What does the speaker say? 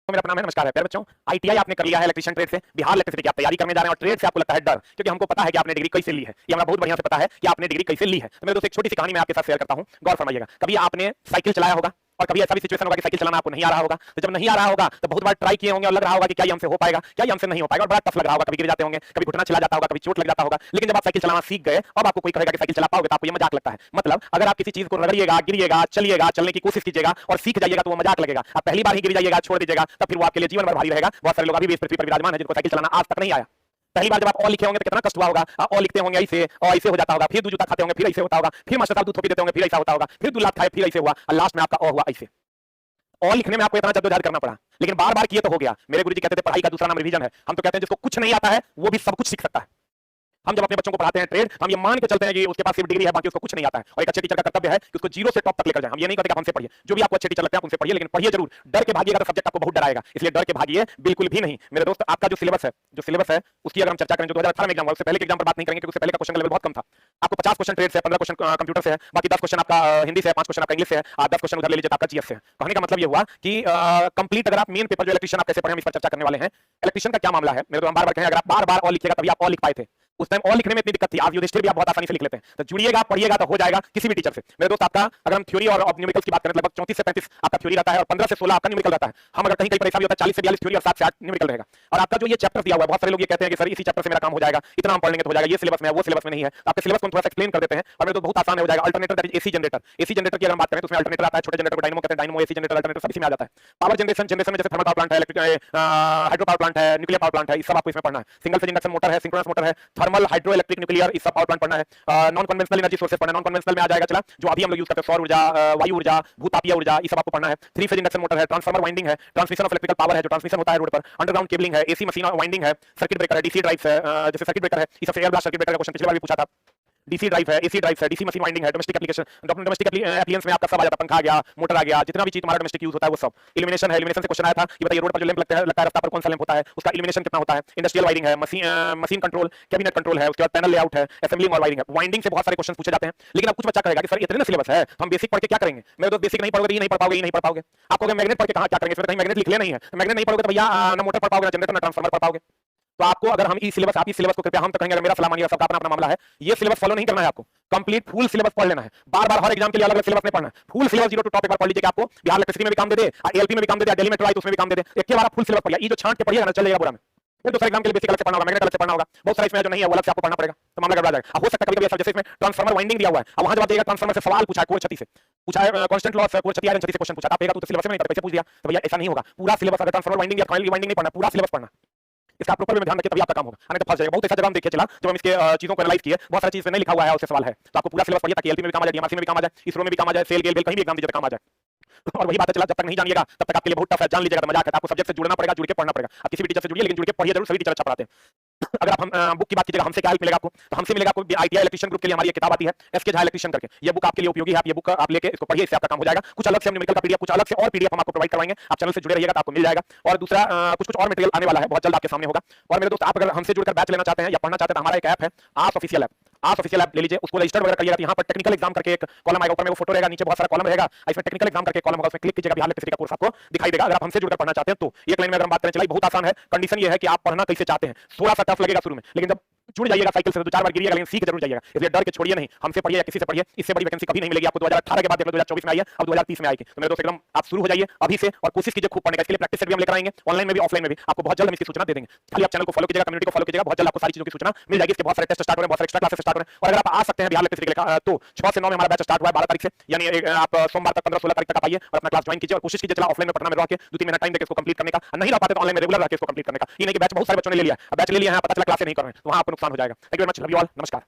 तो मेरा नाम है, नमस्कार है प्यारे बच्चों। आईटीआई आपने कर लिया है इलेक्ट्रीशियन ट्रेड से, बिहार इलेक्ट्रिसिटी की आप तैयारी करने जा रहे हैं और ट्रेड से आपको लगता है डर, क्योंकि हमको पता है कि आपने डिग्री कैसे ली है। ये हमें बहुत बढ़िया से पता है कि आपने डिग्री कैसे ली है। तो मेरे दोस्त एक छोटी सी कहानी मैं आपके साथ शेयर करता हूं, गौर फरमाइएगा। कभी आपने साइकिल चलाया होगा और कभी ऐसा भी सिचुएशन होगा कि साइकिल चलाना आपको नहीं आ रहा होगा। तो जब नहीं आ रहा होगा तो बहुत बार ट्राई किए होंगे और लग रहा होगा कि क्या ये हमसे हो पाएगा, क्या ये हमसे नहीं हो पाएगा, और बड़ा टफ लग रहा होगा। कभी गिर जाते होंगे, कभी घुटना चला जाता होगा, कभी चोट लग जाता होगा। लेकिन जब आप साइकिल चलाना सीख गए, अब आपको कोई कहेगा कि साइकिल चला पाओगे तो आपको ये मजाक लगता है। मतलब अगर आप किसी चीज को रगड़िएगा, गिरिएगा, चलिएगा, चलने की कोशिश कीजिएगा और सीख जाइएगा तो वो मजाक लगेगा। आप पहली बार ही गिर जाइएगा, छोड़ दीजिएगा, तब फिर वो आपके लिए जीवन भर भारी रहेगा। बहुत सारे लोग अभी भी इस पृथ्वी पर विराजमान है जिनको साइकिल चलाना आज तक नहीं आया। पहली बार जब आप लिखे होंगे तो कितना कष्ट हुआ होगा। और लिखते होंगे ऐसे और ऐसे हो जाता होगा, फिर दूध जूता खाते होंगे फिर ऐसे होता होगा, फिर मास्टर साहब दूध थोपी देते होंगे फिर ऐसा होता होगा, फिर दूध लात खाए फिर ऐसे हुआ और लास्ट में आपका हुआ ऐसे। और लिखने में आपको इतना जद्दोजहद करना पड़ा, लेकिन बार बार किए तो हो गया। मेरे गुरुजी कहते थे पढ़ाई का दूसरा नाम रिवीजन है। हम तो कहते हैं जिसको कुछ नहीं आता है वो भी सब कुछ सीख सकता है। हम जब अपने बच्चों को पढ़ाते हैं ट्रेड, हम ये मान के चलते हैं कि उसके पास सिर्फ डिग्री है, बाकी उसको कुछ नहीं आता है। और एक अच्छे टीचर का कर्तव्य है कि उसको जीरो से टॉप तक लेकर जाए। हम ये नहीं कहते कि आप हमसे पढ़िए, जो भी आपको अच्छे टीचर लगते हैं आप उनसे पढ़िए, लेकिन पढ़िए जरूर। डर के भागिएगा तो सब्जेक्ट आपको बहुत डराएगा, इसलिए डर के भागिए बिल्कुल भी नहीं। मेरे दोस्त, आपका जो सिलेबस है उसकी अगर हम चर्चा करें, जो 2018 में एग्जाम हुआ, उससे पहले के एग्जाम पर बात नहीं करेंगे क्योंकि उससे पहले का क्वेश्चन का लेवल बहुत कम था। आपको 50 क्वेश्चन ट्रेड से, 15 क्वेश्चन कंप्यूटर से है, बाकी 10 क्वेश्चन आपका हिंदी से है, 5 क्वेश्चन आपका इंग्लिश से है, 10 क्वेश्चन उधर ले लीजिए आपका जीएस से है। कहने का मतलब ये हुआ कि कंप्लीट अगर आप मेन पेपर जो इलेक्ट्रीशियन आप कैसे पढ़े, हम इस पर चर्चा करने वाले हैं। इलेक्ट्रीशियन का क्या मामला है मेरे तो हम बार-बार कहें, अगर आप बार-बार और लिखिएगा तभी आप और लिख पाए थे। उस टाइम और लिखने में इतनी दिक्कत थी, आज युधिष्ठिर भी आप बहुत आसानी से लिख लेते हैं। तो जुड़िएगा, पढ़िएगा तो हो जाएगा किसी भी टीचर से। मेरे दोस्त, आपका अगर हम थ्योरी और न्यूमेरिकल्स की बात करें, लगभग 34 से 35 आपका थ्योरी रहता है और 15 से 16 आपका न्यूमेरिकल रहता है। हम अगर कहीं परेशानी होता है 40 से 42 थ्योरी और 7 से 8 न्यूमेरिकल रहेगा। और आपका जो ये चैप्टर दिया हुआ है, बहुत सारे लोग ये कहते हैं कि सर इसी चैप्टर से मेरा काम हो जाएगा, इतना हम पढ़ लेंगे तो हो जाएगा, ये सिलेबस में है वो सिलेबस में नहीं है। आपके सिलेबस को हम थोड़ा सा एक्सप्लेन कर देते हैं और मेरे तो बहुत आसान हो जाएगा। Alternator that is AC generator. AC generator की अगर हम बात करें तो उसमें अल्टरनेटर आता है, छोटे जनरेटर को डायनामो कहते हैं, डायनामो एसी जनरेटर अल्टरनेटर सब इसमें आ जाता है। पावर जनरेशन में जैसे थर्मल पावर प्लांट है, हाइड्रो पावर प्लांट है, न्यूक्लियर पावर प्लांट है, इस सब आपको इसमें पढ़ना है। सिंगल फेज इंडक्शन मोटर है, सिंक्रोनस मोटर है, थर्मल, हाइड्रो इलेक्ट्रिक, न्यूक्लियर, इस सब पावर प्लांट पढ़ना है। नॉन कन्वेंशनल एनर्जी सोर्सेस पढ़ना है। नॉन कन्वेंशनल में आ जाएगा चला जो अभी हम लोग यूज करते हैं, सौर ऊर्जा, वायु ऊर्जा, भूतापीय ऊर्जा, ये सब आपको पढ़ना है। 3 फेज इंडक्शन मोटर है, ट्रांसफार्मर वाइंडिंग है, ट्रांसमिशन ऑफ इलेक्ट्रिकल पावर है जो ट्रांसमिशन होता है रोड पर, अंडरग्राउंड केबलिंग है, एसी मशीन वाइंडिंग है, सर्किट ब्रेकर है, डीसी ड्राइव्स है, जैसे सर्किट ब्रेकर है, इस सबसे एयर ब्लास्ट सर्किट ब्रेकर का क्वेश्चन पिछली बार भी पूछा था। डीसी ड्राइव है, एसी ड्राइव है, डीसी मशीन वाइंडिंग है, डोमेस्टिक एप्लीकेशन, डोमेस्टिक एप्लीकेंस में आपका सब आ जाता है, पंखा आ गया, मोटर आ गया, जितना भी चीज तुम्हारा डोमेस्टिक यूज होता है वो सब। इल्यूमिनेशन है, इल्यूमिनेशन से क्वेश्चन आया था कि बताइए रोड पर जो लैंप लगता है रास्ता पर कौन सा लैंप होता है, उसका इल्यूमिनेशन कितना होता है। इंडस्ट्रियल वायरिंग है, मशीन कंट्रोल, कैबिनेट कंट्रोल है, उसके बाद पैनल लेआउट है, असेंबलिंग और वायरिंग है। वाइंडिंग से बहुत सारे क्वेश्चन पूछे जाते हैं। लेकिन अब कुछ बच्चा कहेगा कि सर इतने ना सिलेबस है तो हम बेसिक पढ़ के क्या करेंगे। मैं तो बेसिक नहीं पढ़ोगे ये नहीं पढ़ पाओगे, ये नहीं पढ़ पाओगे। आपको मैग्नेट पढ़ के कहां क्या करेंगे, इसमें कहीं मैग्नेट लिख ले नहीं है, मैग्नेट नहीं पढ़ोगे तो भैया ना मोटर पढ़ पाओगे, ना जनरेटर, ना ट्रांसफार्मर पढ़ पाओगे। तो आपको अगर हम ई सिलेबस, आप इस सिलेबस को कृपया, हम तो कहेंगे मेरा फला मानिए, सबका अपना अपना मामला है, ये सिलेबस फॉलो नहीं करना है। आपको कंप्लीट फुल सिलेबस पढ़ लेना है। बार-बार हर एग्जाम के लिए अलग-अलग सिलेबस नहीं पढ़ना है। Full syllabus zero to top एक बार पढ़ लीजिए कि आपको बिहार इलेक्ट्रिसिटी में भी काम दे दे, एलपी में भी काम दे दे, दिल्ली मेट्रो आई तो उसमें भी काम दे दे। एक के बार आप फुल सिलेबस पढ़िए। ये जो छांट के पढ़िएगा ना चलेगा बुरा में। फिर दूसरे एग्जाम के लिए बेसिक अलग से पढ़ना होगा, मैग्नेट अलग से पढ़ना होगा, बहुत सारे इसमें जो नहीं है वो अलग से आपको पढ़ना पड़ेगा, तो मामला गड़बड़ा जाएगा। हो सकता है कभी-कभी ऐसा जैसे इसमें ट्रांसफार्मर वाइंडिंग दिया हुआ है, अब वहां जब आप देखिएगा ट्रांसफार्मर से सवाल पूछा है कोर क्षति से, पूछा है कांस्टेंट लॉस, कोर क्षति आयरन क्षति से क्वेश्चन पूछा, आप कहेगा तो सिलेबस में नहीं था, कैसे पूछ दिया। तो भैया ऐसा नहीं होगा। पूरा सिलेबस, अगर ट्रांसफार्मर वाइंडिंग या कॉइल वाइंडिंग नहीं पढ़ना, पूरा सिलेबस पढ़ना। इसका प्रॉपर में ध्यान रखिए तभी आपका काम होगा, नहीं तो फंस जाएगा। बहुत ऐसा जगह हम देखिए चला जब हम इसके चीजों को एनालाइज किए, बहुत सारी चीज में नहीं लिखा हुआ है उससे सवाल है। तो आपको पूरा सिलेबस पढ़िए ताकि एलपी में भी काम आ जाए, डीएमआरसी में भी काम आ जाए, इसरो में भी काम आ जाए, सेल गेल कहीं भी एग्जाम दीजिए तो काम आ जाए। और वही बात है चला, जब तक नहीं जानिएगा तब तक आपके लिए बहुत टफ है। जान लीजिएगा तो मजाक है। आपको सब्जेक्ट से जुड़ना पड़ेगा, जुड़ के पढ़ना पड़ेगा। आप किसी भी टीचर से जुड़िए लेकिन जुड़ के पढ़िए जरूर, सभी टीचर अच्छा पढ़ाते हैं। अगर आप हम बुक की बात कीजिएगा, हमसे क्या हेल्प मिलेगा आपको, तो हमसे मिलेगा आपको आईटीआई इलेक्ट्रीशियन ग्रुप के लिए हमारी एक किताब आती है एसके झा इलेक्ट्रीशियन करके। ये बुक आपके लिए उपयोगी है। आप ये बुक आप लेके इसको पढ़िए, इससे आपका काम हो जाएगा। कुछ अलग से हम न्यूमेरिकल का पीडीएफ, कुछ अलग से और पीडीएफ हम आपको प्रोवाइड करवाएंगे। आप चैनल से जुड़े रहिएगा तो आपको मिल जाएगा। और दूसरा कुछ और मटेरियल आने वाला है, बहुत जल्द आपके सामने होगा। और मेरे दोस्त, आप अगर हमसे जुड़कर बैच लेना चाहते हैं या पढ़ना चाहते हैं तो हमारा एक ऐप है आस ऑफिशियल ऐप। आस ऑफिशियल ऐप ले लीजिए, उसको रजिस्टर वगैरह करिएगा। यहाँ पर टेक्निकल एग्जाम करके एक कॉलम आएगा, ऊपर में वो फोटो रहेगा, नीचे बहुत सारा कॉलम रहेगा, इसमें टेक्निकल एग्जाम करके कॉलम होगा, उसमें क्लिक कीजिएगा, बिहार इलेक्ट्रिसिटी का कोर्स आपको दिखाई देगा। अगर आप हमसे जुड़कर पढ़ना चाहते हैं तो एक लाइन में अगर हम बात करें चलिए, बहुत आसान है। कंडीशन ये है कि आप पढ़ना कैसे चाहते हैं। थोड़ा सा टफ लगेगा शुरू में, लेकिन जब जुड़ जाइएगा साइकिल से तो 4 बार गिरिएगा लेकिन सीख जरूर जाइएगा। इसलिए डर के छोड़िए नहीं, हमसे पढ़िए या किसी से पढ़िए, इससे बड़ी वैकेंसी कभी नहीं मिलेगी आपको। 2018 के बाद देख लो, 2024 में आई है, अब 2030 में आएगी। तो मेरे दोस्त एकदम आप शुरू हो जाइए अभी से और कोशिश कीजिए खूब पढ़ने का। इसके लिए प्रैक्टिस सेट भी हम लेकर आएंगे, ऑनलाइन में भी ऑफलाइन में भी। आपको बहुत जल्द हम इसकी सूचना दे देंगे। खाली आप चैनल को फॉलो कीजिएगा, कम्युनिटी को फॉलो कीजिएगा, बहुत जल्द आपको सारी चीजों की सूचना मिल जाएगी। इसके बहुत सारे टेस्ट स्टार्ट हो रहे हैं, बहुत सारे एक्स्ट्रा क्लासेस स्टार्ट हो रहे हैं। और अगर आप आ सकते हैं बिहार इलेक्ट्रिसिटी के लिए तो 6 से 9 में हमारा बैच स्टार्ट हुआ है 12 तारीख से, यानी आप सोमवार तक 15-16 तारीख तक आप आइए और अपना क्लास ज्वाइन कीजिए। और कोशिश कीजिए चला ऑफलाइन में पढ़ना में रह के 2-3 महीना टाइम देके इसको कंप्लीट करने का। नहीं रह पाते तो ऑनलाइन में रेगुलर रह के इसको कंप्लीट करने का। ये नहीं कि बैच बहुत सारे बच्चों ने ले लिया, बैच ले लिया है, पता चला क्लास नहीं कर रहे हैं, तो वहां आपको नुकसान हो जाएगा। Thank you very much, love you all, नमस्कार।